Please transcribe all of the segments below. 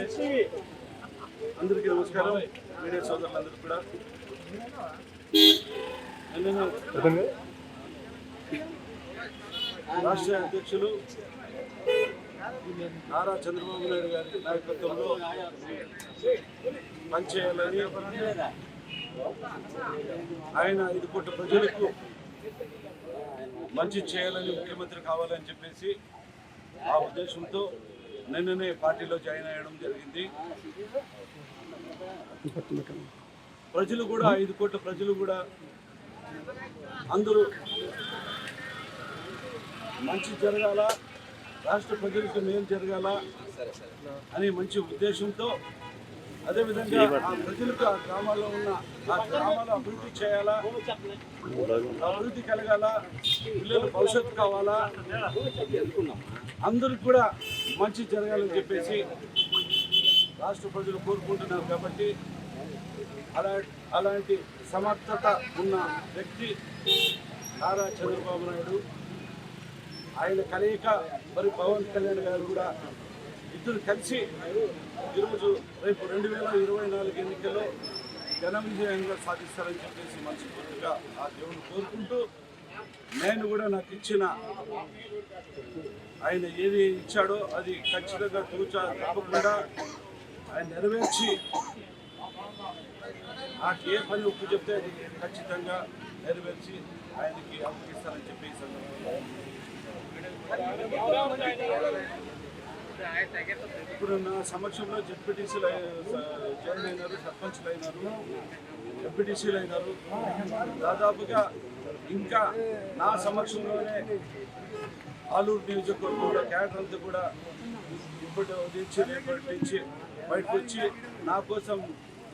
అందరికీ నమస్కారం. మీడియా సోదరులందరికీ కూడా రాష్ట్ర అధ్యక్షులు నారా చంద్రబాబు నాయుడు గారి నాయకత్వంలో పనిచేయాలని, ఆయన 5 కోట్ల ప్రజలకు మంచి చేయాలని, ముఖ్యమంత్రి కావాలని చెప్పేసి ఆ ఉద్దేశంతో నిన్ననే పార్టీలో జాయిన్ అయ్యడం జరిగింది. ప్రజలు కూడా 5 కోట్ల ప్రజలు కూడా అందరూ మంచి జరగాల, రాష్ట్ర ప్రజలకు మేలు జరగాల అనే మంచి ఉద్దేశంతో, అదేవిధంగా ఆ ప్రజలకు ఆ గ్రామాల్లో ఉన్న ఆ గ్రామాలు అభివృద్ధి చేయాలా, అభివృద్ధి కలగాల, పిల్లల భవిష్యత్తు కావాలా, అందరికి కూడా మంచి జరగాలని చెప్పేసి రాష్ట్ర ప్రజలు కోరుకుంటున్నారు. కాబట్టి అలాంటి సమర్థత ఉన్న వ్యక్తి నారా చంద్రబాబు నాయుడు. ఆయన కలయిక మరి పవన్ కళ్యాణ్ గారు కూడా ఇద్దరు కలిసి ఈరోజు రేపు 2024 ఎన్నికల్లో ఘన విజయంగా సాధిస్తారని చెప్పేసి మనస్ఫూర్తిగా ఆ దేవుని కోరుకుంటూ, నేను కూడా నాకు ఇచ్చిన ఆయన ఏది ఇచ్చాడో అది ఖచ్చితంగా తప్పకుండా ఆయన నెరవేర్చి, నాకు ఏ పని ఒప్పు చెప్తే అది ఖచ్చితంగా నెరవేర్చి ఆయనకి అప్పగిస్తారని చెప్పి ఈ సందర్భంగా ఇప్పుడు నా సమక్షంలో జెడ్పీటీసీలు జాయిన్ అయినారు, సర్పంచ్లు అయినారు, ఎంపీటీసీలు అయినారు. దాదాపుగా ఇంకా నా సమక్షంలోనే ఆలూరు నియోజకవర్గంలో క్యాడర్ అంతా కూడా ఇప్పటి నుంచి రేపటి నుంచి బయటకు వచ్చి నా కోసం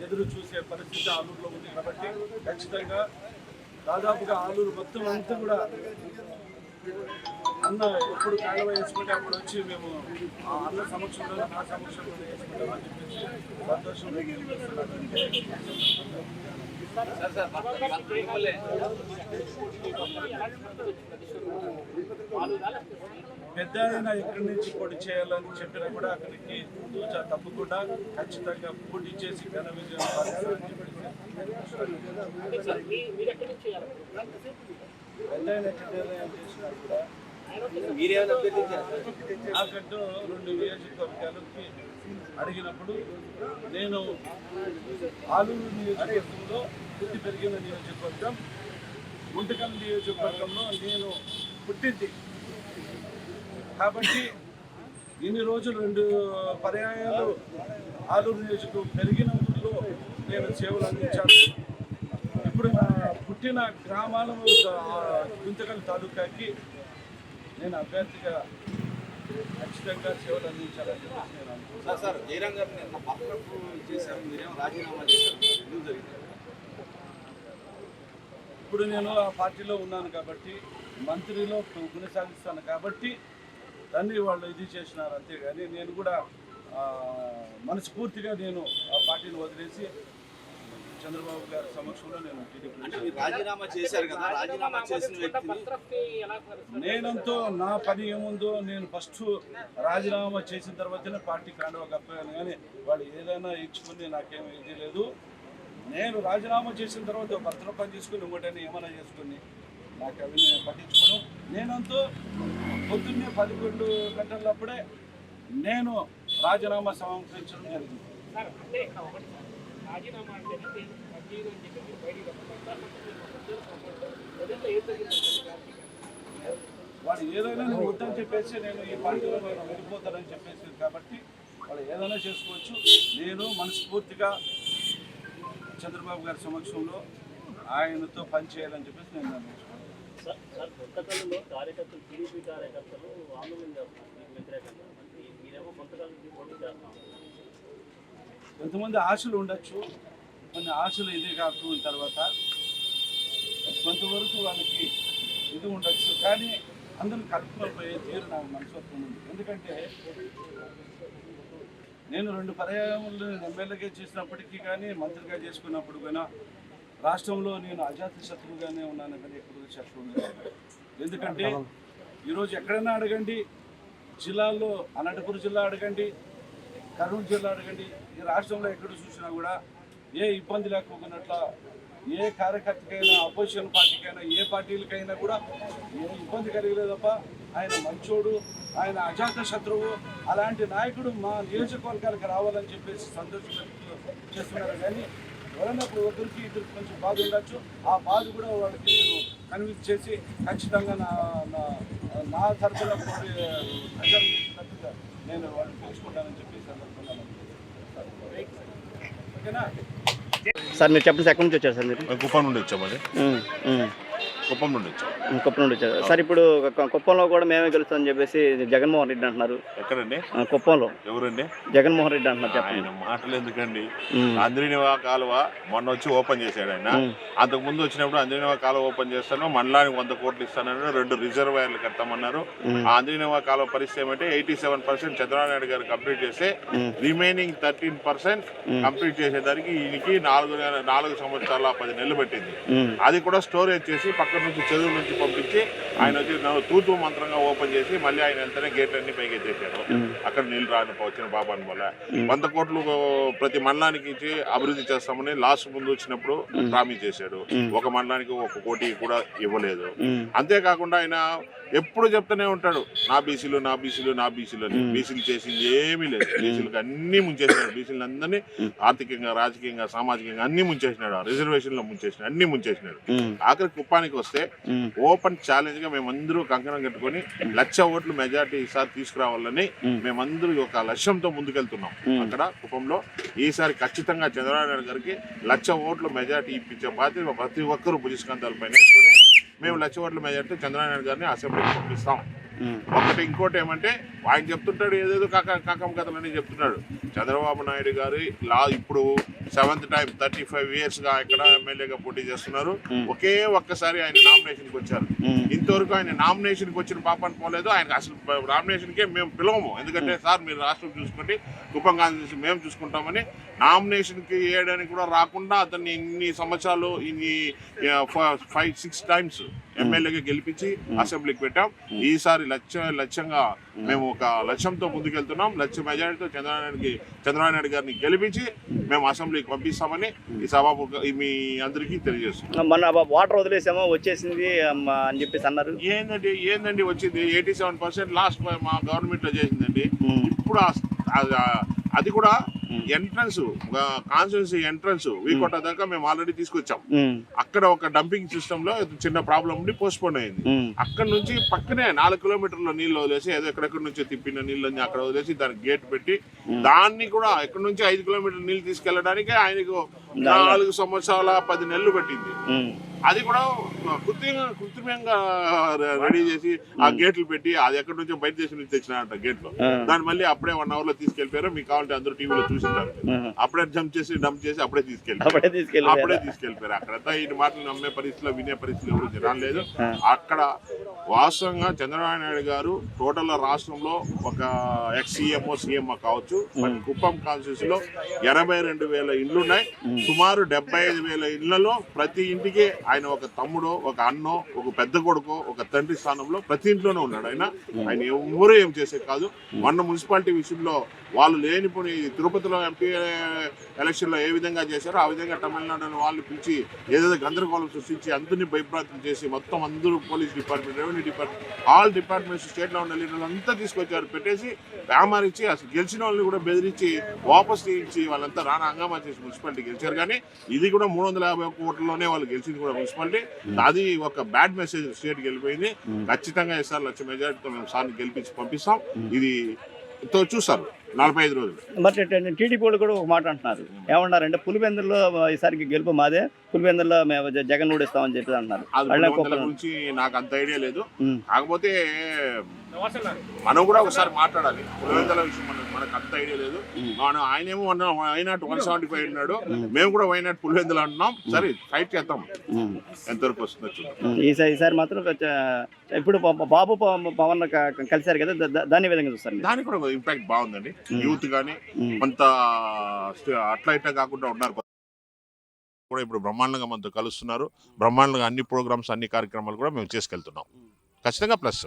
ఎదురు చూసే పరిస్థితి ఆలూరులో ఉంది. కాబట్టి ఖచ్చితంగా దాదాపుగా ఆలూరు మొత్తం అంతా కూడా అన్న ఎప్పుడు కాలువ వేసుకుంటే అప్పుడు వచ్చి మేము ఆ అన్న సమక్షంలో నా సమక్షంలో వేసుకుంటామని చెప్పేసి సంతోషం. పెద్ద ఆయన ఎక్కడి నుంచి పోటీ చేయాలని చెప్పినా కూడా అక్కడికి తప్పకుండా ఖచ్చితంగా పోటీ చేసి ఘన విజయం సాధిస్తారని చెప్పేసి పెద్ద ఆయన ఎక్కడ నిర్ణయం చేసినా కూడా నాకంటూ 2 నియోజకవర్గాలకి అడిగినప్పుడు, నేను ఆలూరు నియోజకవర్గంలో పుట్టి పెరిగిన నియోజకవర్గం, గుంటకల్ నియోజకవర్గంలో నేను పుట్టింది. కాబట్టి ఇన్ని రోజులు 2 పర్యాయాలు ఆలూరు నియోజకవర్గం పెరిగిన ఊళ్ళో నేను సేవలు అందించాను. ఇప్పుడు నా పుట్టిన గ్రామాల గుంతకల్ తాలూకాకి నేను అభ్యర్థిగా ఖచ్చితంగా సేవలు అందించాలని చెప్పేసి నేను అనుకుంటున్నాను. ఇప్పుడు నేను ఆ పార్టీలో ఉన్నాను కాబట్టి, మంత్రిలో కొనసాగిస్తాను కాబట్టి దాన్ని వాళ్ళు ఇది చేసినారు. అంతేగాని నేను కూడా మనస్ఫూర్తిగా నేను ఆ పార్టీని వదిలేసి చంద్రబాబు గారి సమక్షంలో నేను రాజీనామా చేశారు కదా, రాజీనామా చేసిన వ్యక్తిని నేనంతో నా పని ఏముందో నేను ఫస్ట్ రాజీనామా చేసిన తర్వాతనే పార్టీ కాండవ కప్పాను. కానీ వాళ్ళు ఏదైనా ఇచ్చుకుని నాకేమీ ఇది లేదు. నేను రాజీనామా చేసిన తర్వాత భర్తల పని చేసుకుని ఇంకోటైనా ఏమైనా చేసుకుని నాకు అవి నేను పట్టించుకోను. నేనంతో పొద్దున్నే 11 గంటలప్పుడే నేను రాజీనామా సమర్పించడం జరిగింది. వాడు ఏదైనా నేను వద్దని చెప్పేసి నేను ఈ పార్టీలో వెళ్ళిపోతానని చెప్పేసి, కాబట్టి వాళ్ళు ఏదైనా చేసుకోవచ్చు. నేను మనస్ఫూర్తిగా చంద్రబాబు గారి సమక్షంలో ఆయనతో పనిచేయాలని చెప్పేసి నేను నిర్ణయించుకున్నాను. కొంతమంది ఆశలు ఉండొచ్చు, కొన్ని ఆశలు ఇది కాకుండా తర్వాత కొంతవరకు వాళ్ళకి ఇది ఉండొచ్చు. కానీ అందరూ కలుపుకోపోయే తీరు నాకు మనస్తత్వం ఉంది. ఎందుకంటే నేను 2 పర్యాయములు ఎమ్మెల్యేగా చేసినప్పటికీ కానీ, మంత్రిగా చేసుకున్నప్పుడు కూడా రాష్ట్రంలో నేను అజాత శత్రువుగానే ఉన్నాను. కానీ ఎప్పుడు శత్రువు లేదు. ఎందుకంటే ఈరోజు ఎక్కడైనా అడగండి, జిల్లాల్లో అనంతపురం జిల్లా అడగండి, కర్నూలు జిల్లా అడగండి, ఈ రాష్ట్రంలో ఎక్కడ చూసినా కూడా ఏ ఇబ్బంది లేకపోయినట్ల ఏ కార్యకర్తకైనా, అపోజిషన్ పార్టీకైనా, ఏ పార్టీలకైనా కూడా ఏ ఇబ్బంది కలిగలేదు తప్ప ఆయన మంచోడు, ఆయన అజాత శత్రువు, అలాంటి నాయకుడు మా నియోజకవర్గాలకు రావాలని చెప్పేసి సంతోషం చేస్తున్నారు. కానీ ఎవరైనా ఇప్పుడు ఒకరికి ఇద్దరికి కొంచెం బాధ ఉండొచ్చు, ఆ బాధ కూడా వాళ్ళకి నేను కన్విన్స్ చేసి ఖచ్చితంగా నా తరఫున ప్రజలు నేను వాళ్ళని పిలుచుకుంటానని చెప్పి సందర్భంగా ఓకేనా. సార్ మీరు చెప్పండి, ఎక్కడి నుంచి వచ్చారు సార్ మీరు? కుప్పం నుండి వచ్చామండి. కుప్పం నుండి వచ్చాం. కుప్పం నుండి వచ్చారు సార్. ఇప్పుడు కుప్పంలో కూడా మేమే గెలుస్తామని చెప్పేసి జగన్మోహన్ రెడ్డి అంటున్నారు. ఎక్కడండి? కుప్పంలో. ఎవరండి? జగన్మోహన్ రెడ్డి అంటున్నారు. ఆయన మాటలు ఎందుకండి? అంద్రినివా కాలువ మొన్న వచ్చి ఓపెన్ చేశాడు ఆయన. అంతకు ముందు వచ్చినప్పుడు అంద్రినివా కాలువ ఓపెన్ చేస్తాను, మండలానికి 100 కోట్లు ఇస్తానని 2 రిజర్వాయర్లు కడతామన్నారు. ఆ అంద్రినివా కాలువ పరిస్థితి ఏమంటే 87% చంద్రబాబు నాయుడు గారు కంప్లీట్ చేస్తే రిమైనింగ్ 13% కంప్లీట్ చేసేదానికి ఈయనకి 4 సంవత్సరాల 10 నెలలు పెట్టింది. అది కూడా స్టోరేజ్ చేసి పక్కన నుంచి చెరువు నుంచి పంపించి ఆయన వచ్చి తూతూ మంత్రంగా ఓపెన్ చేసి మళ్ళీ ఆయన వెళ్తేనే గేట్లన్నీ పైకి ఎత్తేసారు. అక్కడ నీళ్ళు రాని వచ్చిన పాపాన్ని వల్ల 100 కోట్లు ప్రతి మండలానికి ఇచ్చి అభివృద్ధి చేస్తామని లాస్ట్ ముందు వచ్చినప్పుడు ప్రామిస్ చేశాడు. ఒక మండలానికి 1 కోటి కూడా ఇవ్వలేదు. అంతేకాకుండా ఆయన ఎప్పుడు చెప్తూనే ఉంటాడు నా బీసీలు నా బీసీలు నా బీసీలు అని. బీసీలు చేసింది ఏమీ లేదు. బీసీలకు అన్ని ముంచేసినాడు. బీసీలు అందరినీ ఆర్థికంగా, రాజకీయంగా, సామాజికంగా అన్ని ముంచేసినాడు. రిజర్వేషన్ లో ముంచేసినాడు, అన్ని ముంచేసినాడు. ఆఖరి కుప్పానికి వస్తే ఓపెన్ ఛాలెంజ్ గా మేమందరూ కంకణం కట్టుకొని 1,00,000 ఓట్లు మెజార్టీ ఈసారి తీసుకురావాలని మేమందరూ ఒక లక్ష్యంతో ముందుకెళ్తున్నాం. అక్కడ కుప్పంలో ఈసారి ఖచ్చితంగా చంద్రబాబు నాయుడు గారికి 1,00,000 ఓట్లు మెజార్టీ ఇప్పించే బాధ్యత ప్రతి ఒక్కరూ భుజస్కంధాల పైన వేసుకుని మేము 1,00,000 ఓట్ల మెజార్టీ చంద్రబాబు నాయుడు గారిని అసెంబ్లీకి పంపిస్తాం. ఇంకోటి ఏమంటే ఆయన చెప్తుంటాడు ఏదేదో కాకం కథలని చెప్తున్నాడు. చంద్రబాబు నాయుడు గారు ఇప్పుడు 7th టైం 35 years గా ఇక్కడ ఎమ్మెల్యేగా పోటీ చేస్తున్నారు. ఒకే ఒక్కసారి ఆయన నామినేషన్ కి వచ్చారు. ఇంతవరకు ఆయన నామినేషన్ కి వచ్చిన పాపాన్ని పోలేదు. ఆయన అసలు నామినేషన్ కే మేము పిలవము. ఎందుకంటే సార్ మీరు రాష్ట్రం చూసుకుంటే కుప్పం కాన్స్టిట్యూన్సీ మేము చూసుకుంటామని నామినేషన్ కి వేయడానికి కూడా రాకుండా అతన్ని ఇన్ని సంవత్సరాలు ఇన్ని 5-6 times ఎమ్మెల్యేగా గెలిపించి అసెంబ్లీకి పెట్టాం. ఈసారి లక్ష్యంగా మేము ఒక లక్ష్యంతో ముందుకెళ్తున్నాం. 1,00,000 మెజారిటీతో చంద్రబాబు నాయుడు గారిని గెలిపించి మేము అసెంబ్లీకి పంపిస్తామని ఈ సభాముఖ మీ అందరికీ తెలియజేస్తున్నాం. మన వాటర్ వదిలేసామో వచ్చేసింది అని చెప్పేసి అన్నారు. ఏందండి వచ్చింది 87% లాస్ట్ మా గవర్నమెంట్ లో చేసిందండి. ఇప్పుడు అది కూడా ఎంట్రన్స్ కాన్స్టిట్యున్సీ ఎంట్రన్స్ వీకోట దాకా మేము ఆల్రెడీ తీసుకొచ్చాం. అక్కడ ఒక డంపింగ్ సిస్టమ్ లో చిన్న ప్రాబ్లం ఉండి పోస్ట్ పోన్ అయింది. అక్కడ నుంచి పక్కనే 4 కిలోమీటర్ల నీళ్ళు వదిలేసి ఏదో ఎక్కడెక్కడి నుంచి తిప్పిన నీళ్ళని అక్కడ వదిలేసి దానికి గేట్ పెట్టి దాన్ని కూడా ఇక్కడ నుంచి 5 కిలోమీటర్ల నీళ్ళు తీసుకెళ్లడానికి ఆయనకు 4 సంవత్సరాల 10 నెలలు పట్టింది. అది కూడా కృత్రిమంగా రెడీ చేసి ఆ గేట్లు పెట్టి అది ఎక్కడి నుంచో బయట దేశం నుంచి తెచ్చినారంట గేట్లు. దాన్ని మళ్ళీ అప్పుడే 1 hour లో తీసుకెళ్లిపోయారు. మీకు కావాలంటే అందరూ టీవీలో చూసింటారు. అప్పుడే డంప్ చేసి అప్పుడే తీసుకెళ్లిపోయారు. అక్కడంతా ఈ మాటలు నమ్మే పరిస్థితిలో వినే పరిస్థితులు ఎవరు జరగలేదు. అక్కడ వాస్తవంగా చంద్రబాబు నాయుడు గారు టోటల్ రాష్ట్రంలో ఒక ఎక్స్-సీఎంఓ సీఎంఓ కావచ్చు. కుప్పం కాన్స్టిట్యూన్సీలో 82,000 ఇళ్లు ఉన్నాయి. సుమారు 75,000 ఇళ్లలో ప్రతి ఇంటికి ఆయన ఒక తమ్ముడో, ఒక అన్నో, ఒక పెద్ద కొడుకో, ఒక తండ్రి స్థానంలో ప్రతి ఇంట్లోనే ఉన్నాడు. ఆయన ఎవరూ ఏం చేసే కాదు. మొన్న మున్సిపాలిటీ విషయంలో వాళ్ళు లేనిపోయి తిరుపతిలో ఎంపీ ఎలక్షన్లో ఏ విధంగా చేశారో ఆ విధంగా తమిళనాడుని వాళ్ళు పిలిచి ఏదైతే గందరగోళం సృష్టించి అందరినీ భయప్రాంతం చేసి మొత్తం అందరూ police department, revenue department, all departments స్టేట్లో ఉన్న లీడర్లు అంతా తీసుకొచ్చారు. పెట్టేసి వ్యామారిచ్చి అసలు గెలిచిన వాళ్ళని కూడా బెదిరించి వాపస్ తీయించి వాళ్ళంతా రానా హంగామా చేసి మున్సిపాలిటీ గెలిచారు. కానీ ఇది కూడా 350 కోట్లలోనే వాళ్ళు గెలిచింది కూడా మున్సిపాలిటీ. అది ఒక బ్యాడ్ మెసేజ్ స్టేట్కి వెళ్ళిపోయింది. ఖచ్చితంగా ఈసారి 1,00,000 మెజారిటీతో మేము సార్ని గెలిపించి పంపిస్తాం. ఇది చూస్తారు 45 రోజులు. బట్ టీడీపీ వాళ్ళు కూడా ఒక మాట అంటున్నారు. ఏమన్నారంటే పులివెందుల్లో ఈసారికి గెలుపు మాదే, పులివెందుల్లో మేము జగన్ ఓడిస్తామని చెప్పి అంటున్నారు. గురించి నాకు అంత ఐడియా లేదు. కాకపోతే మనం కూడా ఒకసారి మాట్లాడాలి. పులివెందుల విషయం మనకు అంత ఐడియా లేదు. ఆయనేమో వైనాట్ 175 ఉన్నాడు, మేము కూడా వైనాట్ పులివెందులు అంటున్నాం. సరే ఫైట్ చేద్దాం, ఎంతవరకు వస్తుందో చూద్దాం. ఈసారి మాత్రం ఇప్పుడు బాబు పవన్ కలిశారు కదా, దాని విధంగా చూస్తారు. దానికి కూడా ఇంపాక్ట్ బాగుందండి. యూత్ కానీ కొంత అట్లా ఇట్లా కాకుండా ఉన్నారు కూడా. ఇప్పుడు బ్రహ్మాండంగా మనతో కలుస్తున్నారు. బ్రహ్మాండంగా అన్ని ప్రోగ్రామ్స్, అన్ని కార్యక్రమాలు కూడా మేము చేసుకెళ్తున్నాం. ఖచ్చితంగా ప్లస్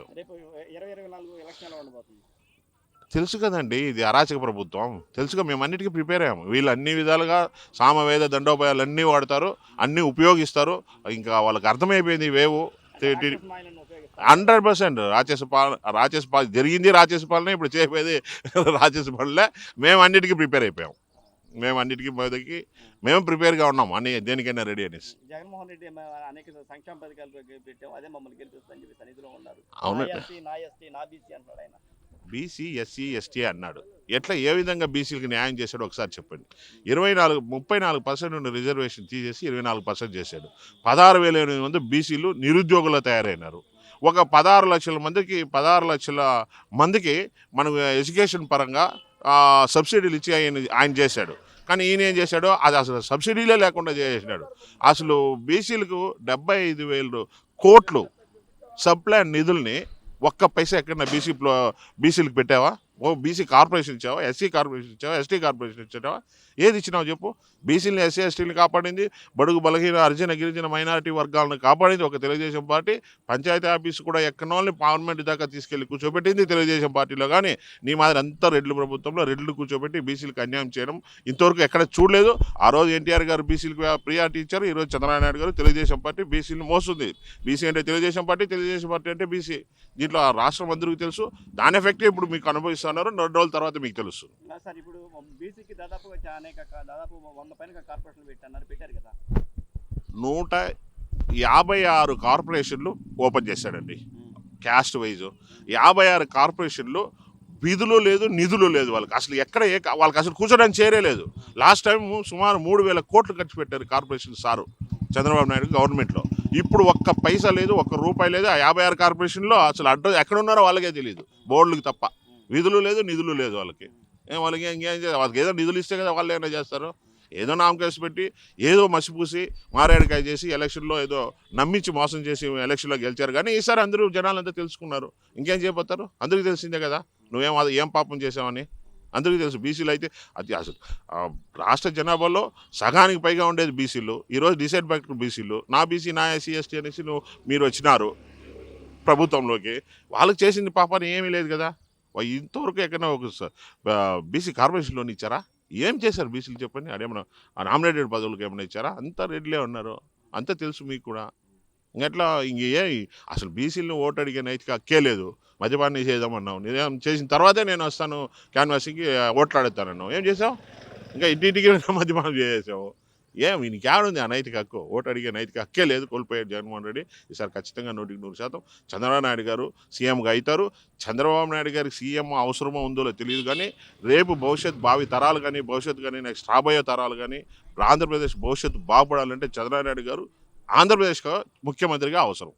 తెలుసు కదండి, ఇది అరాచక ప్రభుత్వం తెలుసుగా, మేము అన్నిటికీ ప్రిపేర్ అయ్యాము. వీళ్ళు అన్ని విధాలుగా సామవేద దండోపాయాలు అన్నీ వాడతారు, అన్నీ ఉపయోగిస్తారు. ఇంకా వాళ్ళకి అర్థమైపోయింది వేవు 100% రాక్షస పాలన జరిగింది, రాక్షస పాలన ఇప్పుడు చేయబోయేది రాక్షస పాలనే. మేము అన్నిటికీ ప్రిపేర్ అయిపోయాం, మేము ప్రిపేర్గా ఉన్నాం అన్ని దేనికైనా రెడీ అనేసి. జగన్మోహన్ రెడ్డి అనేక సంక్షేమ పథకాలు పెట్టాం, అదే మమ్మల్ని గెలిపిస్తుందని చెప్పి సన్నిధిలో ఉన్నారు. అవును, నా ఎస్టీ నా బీసీ అంటున్నాడు ఆయన. బీసీ ఎస్సీ ఎస్టీ అన్నాడు. ఎట్లా ఏ విధంగా బీసీలకు న్యాయం చేశాడో ఒకసారి చెప్పండి. 34% రిజర్వేషన్ తీసేసి 24% చేశాడు. 16,800 బీసీలు నిరుద్యోగులు తయారైనారు. ఒక 16 లక్షల మందికి మనం ఎడ్యుకేషన్ పరంగా సబ్సిడీలు ఇచ్చి ఆయన చేశాడు. కానీ ఈయన ఏం చేశాడో అది అసలు సబ్సిడీలే లేకుండా చేసినాడు. అసలు బీసీలకు 75,000 కోట్లు సబ్ప్లాన్ నిధుల్ని ఒక్క పైసా ఎక్కడన్నా బీసీలకు పెట్టావా? ఓ బీసీ కార్పొరేషన్ ఇచ్చావా? ఎస్సీ కార్పొరేషన్ ఇచ్చావా? ఎస్టీ కార్పొరేషన్ ఇచ్చావా? ఏది ఇచ్చినావు చెప్పు? బీసీలని ఎస్సీ ఎస్టీని కాపాడింది, బడుగు బలహీన అర్జున గిరిజన మైనారిటీ వర్గాలను కాపాడింది ఒక తెలుగుదేశం పార్టీ. పంచాయతీ ఆఫీసు కూడా ఎక్కనోళ్ళని పార్లమెంట్ దాకా తీసుకెళ్లి కూర్చోబెట్టింది తెలుగుదేశం పార్టీలో. కానీ నీ మాదిరి అంతా రెడ్లు ప్రభుత్వంలో రెడ్లు కూర్చోబెట్టి బీసీలకు అన్యాయం చేయడం ఇంతవరకు ఎక్కడ చూడలేదు. ఆ రోజు ఎన్టీఆర్ గారు బీసీలకు ప్రియారిటీ ఇచ్చారు, ఈరోజు చంద్రబాబు నాయుడు గారు తెలుగుదేశం పార్టీ బీసీని మోస్తుంది. బీసీ అంటే తెలుగుదేశం పార్టీ అంటే బీసీ. దీంట్లో ఆ రాష్ట్రం అందరికీ తెలుసు. దాని ఎఫెక్ట్ ఇప్పుడు మీకు అనుభవిస్తున్నారు. 2 రోజుల తర్వాత మీకు తెలుసు. సార్ ఇప్పుడు బీసీకి దాదాపు 100 పైన కార్పొరేషన్లు పెట్టారు కదా. 156 కార్పొరేషన్లు ఓపెన్ చేశాడండి క్యాస్ట్ వైజ్. 56 కార్పొరేషన్లు విధులు లేదు, నిధులు లేదు వాళ్ళకి. అసలు ఎక్కడ వాళ్ళకి అసలు కూర్చోడానికి చేరే లేదు. లాస్ట్ టైం సుమారు 3,000 కోట్లు ఖర్చు పెట్టారు కార్పొరేషన్ సారు చంద్రబాబు నాయుడు గవర్నమెంట్లో. ఇప్పుడు ఒక్క పైసా లేదు, ఒక్క రూపాయి లేదు. ఆ 56 కార్పొరేషన్లో అసలు అడ్రస్ ఎక్కడ ఉన్నారో వాళ్ళకే తెలియదు, బోర్డులకు తప్ప. విధులు లేదు, నిధులు లేదు వాళ్ళకి. వాళ్ళకి ఇంకేం చేయాలి? వాళ్ళకి ఏదో నిధులు ఇస్తే కదా వాళ్ళు ఏమైనా చేస్తారు. ఏదో నామకేసి పెట్టి ఏదో మసిపూసి మారేడుకాయ చేసి ఎలక్షన్లో ఏదో నమ్మించి మోసం చేసి ఎలక్షన్లో గెలిచారు. కానీ ఈసారి అందరూ జనాలంతా తెలుసుకున్నారు. ఇంకేం చేయబోతారు? అందరికీ తెలిసిందే కదా ఏం పాపం చేసామని అందరికీ తెలుసు. బీసీలు అయితే అది అసలు రాష్ట్ర జనాభాలో సగానికి పైగా ఉండేది బీసీలు. ఈరోజు డిసైడ్ ఫ్యాక్టర్ బీసీలు. నా బీసీ నా ఎస్సీ ఎస్టీ అనేసి మీరు వచ్చినారు ప్రభుత్వంలోకి. వాళ్ళకి చేసింది పాపాన్ని ఏమీ లేదు కదా. ఇంతవరకు ఎక్కడైనా ఒక బీసీ కార్పొరేషన్ లోన్ ఇచ్చారా? ఏం చేశారు బీసీలు చెప్పండి? అదేమన్నా నామినేటెడ్ పదవులకు ఏమైనా ఇచ్చారా? అంతా రెడ్లే ఉన్నారు, అంతా తెలుసు మీకు కూడా. ఇంకెట్లా అసలు బీసీలను ఓటు అడిగే నైతిక హక్కే లేదు. మద్యపాన్ని చేద్దామన్నావు, నేను చేసిన తర్వాతే నేను వస్తాను క్యాన్వాసింగ్కి ఓట్లాడతానన్నావు. ఏం చేసావు? ఇంకా ఇంటింటికి మద్యపానం చేసావు. ఈయనకి ఏడుంది ఆ నైతిక హక్కు? ఓటు అడిగే నైతిక హక్కే లేదు, కోల్పోయాడు జగన్మోహన్ రెడ్డి. ఈసారి ఖచ్చితంగా 100% చంద్రబాబు నాయుడు గారు సీఎంగా అవుతారు. చంద్రబాబు నాయుడు గారికి సీఎం అవసరమో ఉందో తెలియదు, కానీ రేపు భావి తరాలు కానీ భవిష్యత్తు కానీ నెక్స్ట్ రాబోయే తరాలు కానీ ఆంధ్రప్రదేశ్ భవిష్యత్తు బాగుపడాలంటే చంద్రబాబు నాయుడు గారు ఆంధ్రప్రదేశ్ ముఖ్యమంత్రిగా అవసరం.